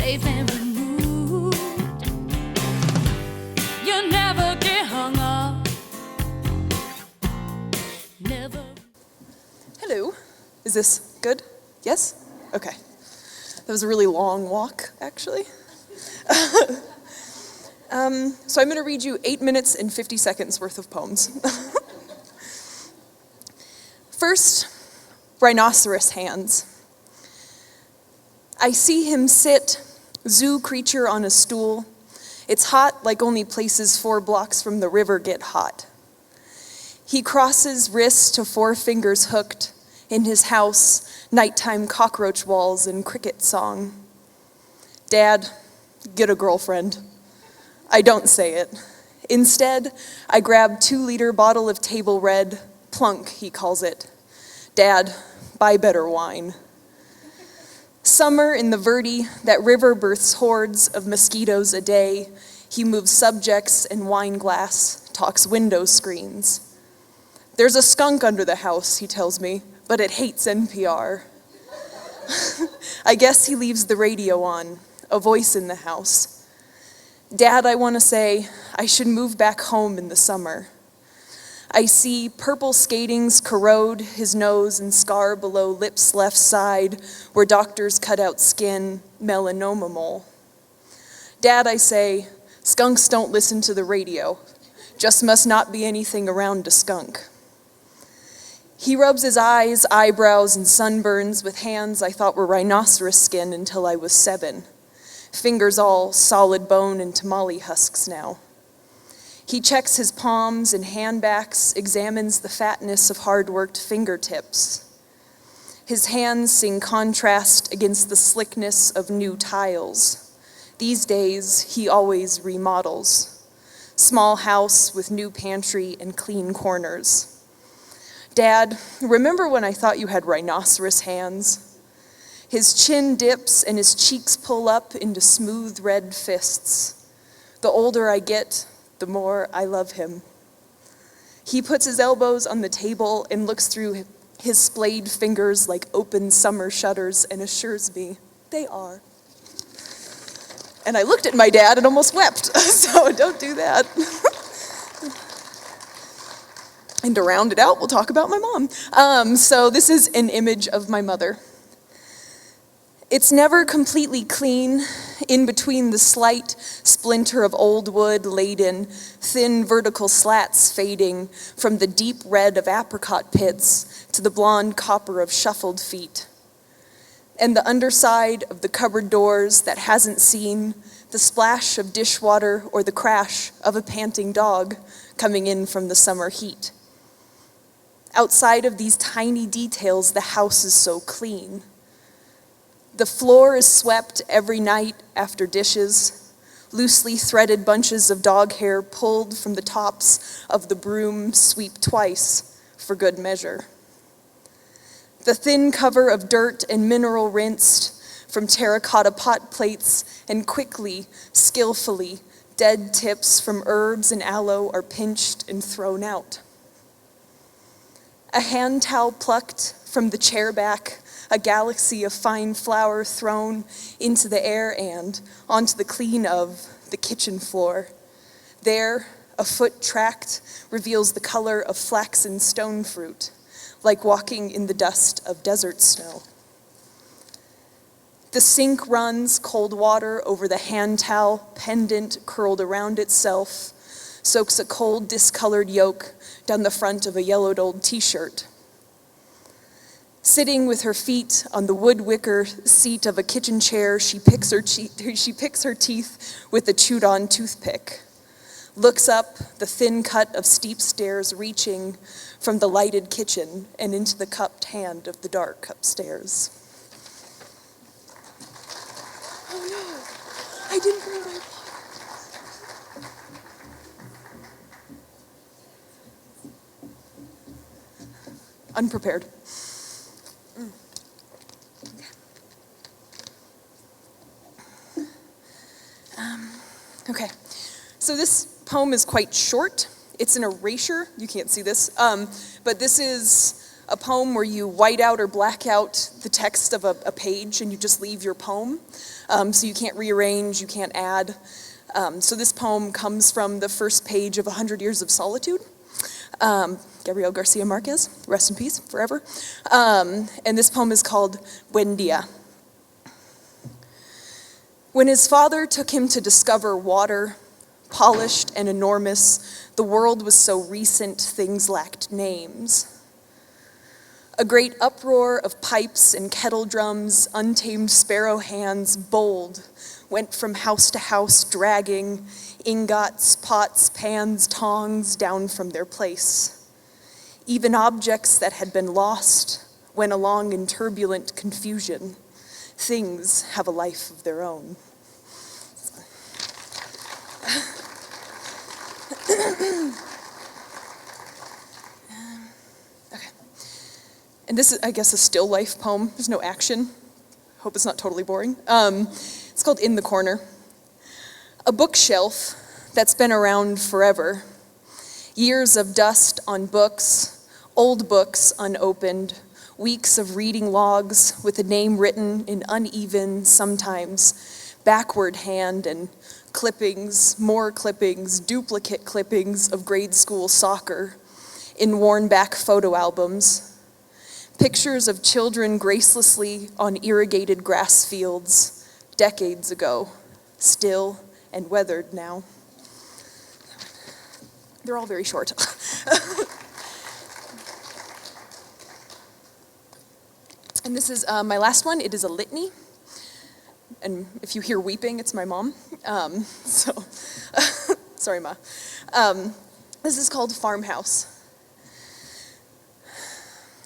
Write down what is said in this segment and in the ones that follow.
safe and removed. You never get hung up. Never. Hello. Is this good? Yes? Okay. That was a really long walk, actually. So I'm going to read you 8 minutes and 50 seconds worth of poems. First, Rhinoceros Hands. I see him sit, zoo creature on a stool. It's hot like only places 4 blocks from the river get hot. He crosses wrists to 4 fingers hooked. In his house, nighttime cockroach walls and cricket song. Dad, get a girlfriend. I don't say it. Instead, I grab 2-liter bottle of table red, plunk, he calls it. Dad, buy better wine. Summer in the Verde, that river births hordes of mosquitoes a day. He moves subjects and wine glass, talks window screens. There's a skunk under the house, he tells me, but it hates NPR. I guess he leaves the radio on, a voice in the house. Dad, I want to say, I should move back home in the summer. I see purple skatings corrode his nose and scar below lips left side, where doctors cut out skin, melanoma mole. Dad, I say, skunks don't listen to the radio. Just must not be anything around a skunk. He rubs his eyes, eyebrows, and sunburns with hands I thought were rhinoceros skin until I was 7. Fingers all solid bone and tamale husks now. He checks his palms and handbacks, examines the fatness of hard-worked fingertips. His hands sing contrast against the slickness of new tiles. These days, he always remodels. Small house with new pantry and clean corners. Dad, remember when I thought you had rhinoceros hands? His chin dips and his cheeks pull up into smooth red fists. The older I get, the more I love him. He puts his elbows on the table and looks through his splayed fingers like open summer shutters and assures me, they are. And I looked at my dad and almost wept, so don't do that. And to round it out, we'll talk about my mom. So this is an image of my mother. It's never completely clean. In between the slight splinter of old wood laid in thin vertical slats fading from the deep red of apricot pits to the blonde copper of shuffled feet. And the underside of the cupboard doors that hasn't seen the splash of dishwater or the crash of a panting dog coming in from the summer heat. Outside of these tiny details, the house is so clean. The floor is swept every night after dishes, loosely threaded bunches of dog hair pulled from the tops of the broom sweep twice for good measure. The thin cover of dirt and mineral rinsed from terracotta pot plates and quickly, skillfully, dead tips from herbs and aloe are pinched and thrown out. A hand towel plucked from the chair back, a galaxy of fine flour thrown into the air and onto the clean of the kitchen floor. There, a foot tracked reveals the color of flaxen stone fruit, like walking in the dust of desert snow. The sink runs cold water over the hand towel pendant curled around itself, soaks a cold discolored yolk down the front of a yellowed old t-shirt. Sitting with her feet on the wood wicker seat of a kitchen chair, she picks her teeth with a chewed-on toothpick. Looks up the thin cut of steep stairs reaching from the lighted kitchen and into the cupped hand of the dark upstairs. Oh no, I didn't bring my water. Unprepared. Okay, so this poem is quite short. It's an erasure. You can't see this, but this is a poem where you white out or black out the text of a page and you just leave your poem. So you can't rearrange, you can't add. So this poem comes from the first page of 100 Years of Solitude. Gabriel Garcia Marquez, rest in peace, forever. And this poem is called Buen Dia. When his father took him to discover water, polished and enormous, the world was so recent things lacked names. A great uproar of pipes and kettle drums, untamed sparrow hands, bold, went from house to house, dragging ingots, pots, pans, tongs down from their place. Even objects that had been lost went along in turbulent confusion. Things have a life of their own. Okay. And this is, I guess, a still life poem. There's no action. Hope it's not totally boring. It's called In the Corner. A bookshelf that's been around forever. Years of dust on books, old books unopened, weeks of reading logs with a name written in uneven, sometimes backward hand, and clippings, more clippings, duplicate clippings of grade school soccer in worn back photo albums. Pictures of children gracelessly on irrigated grass fields decades ago, still and weathered now. They're all very short. And this is my last one. It is a litany. And if you hear weeping, it's my mom. Sorry, Ma. This is called Farmhouse.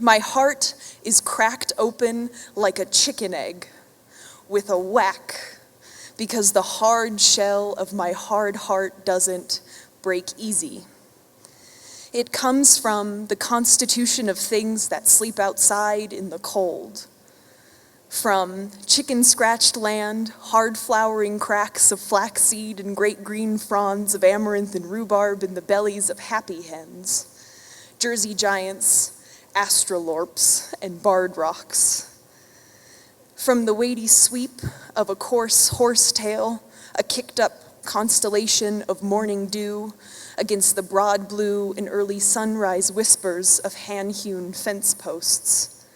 My heart is cracked open like a chicken egg with a whack, because the hard shell of my hard heart doesn't break easy. It comes from the constitution of things that sleep outside in the cold. From chicken-scratched land, hard-flowering cracks of flaxseed and great green fronds of amaranth and rhubarb in the bellies of happy hens, Jersey giants, astrolorps, and barred rocks. From the weighty sweep of a coarse horsetail, a kicked-up constellation of morning dew against the broad blue and early sunrise whispers of hand-hewn fence posts.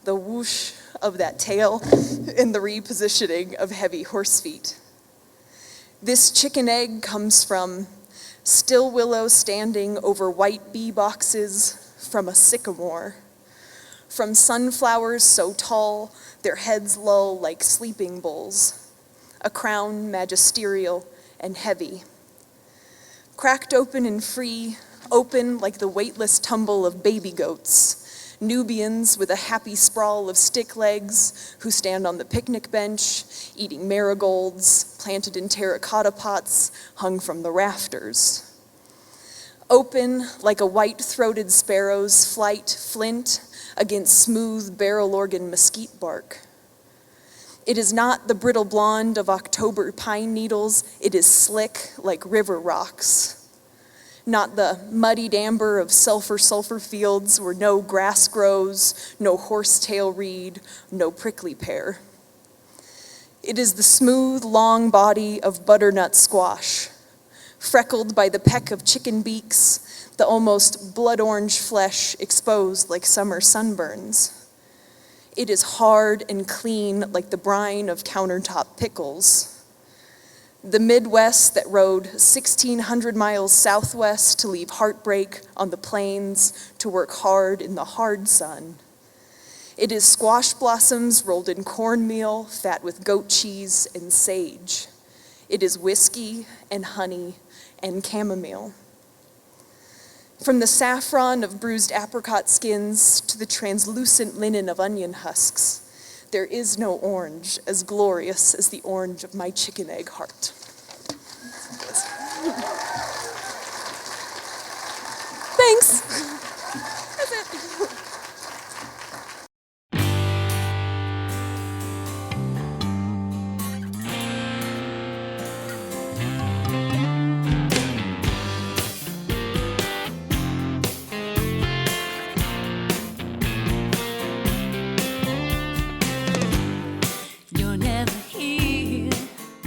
The whoosh of that tail and the repositioning of heavy horse feet. This chicken egg comes from still willow standing over white bee boxes from a sycamore, from sunflowers so tall their heads lull like sleeping bulls, a crown magisterial and heavy. Cracked open and free, open like the weightless tumble of baby goats, Nubians with a happy sprawl of stick legs who stand on the picnic bench, eating marigolds planted in terracotta pots hung from the rafters. Open like a white-throated sparrow's flight flint against smooth barrel organ mesquite bark. It is not the brittle blonde of October pine needles, it is slick like river rocks. Not the muddied amber of sulfur fields where no grass grows, no horsetail reed, no prickly pear. It is the smooth, long body of butternut squash, freckled by the peck of chicken beaks, the almost blood orange flesh exposed like summer sunburns. It is hard and clean like the brine of countertop pickles. The Midwest that rode 1,600 miles southwest to leave heartbreak on the plains to work hard in the hard sun. It is squash blossoms rolled in cornmeal, fat with goat cheese and sage. It is whiskey and honey and chamomile. From the saffron of bruised apricot skins to the translucent linen of onion husks, there is no orange as glorious as the orange of my chicken egg heart. Thanks. That's it.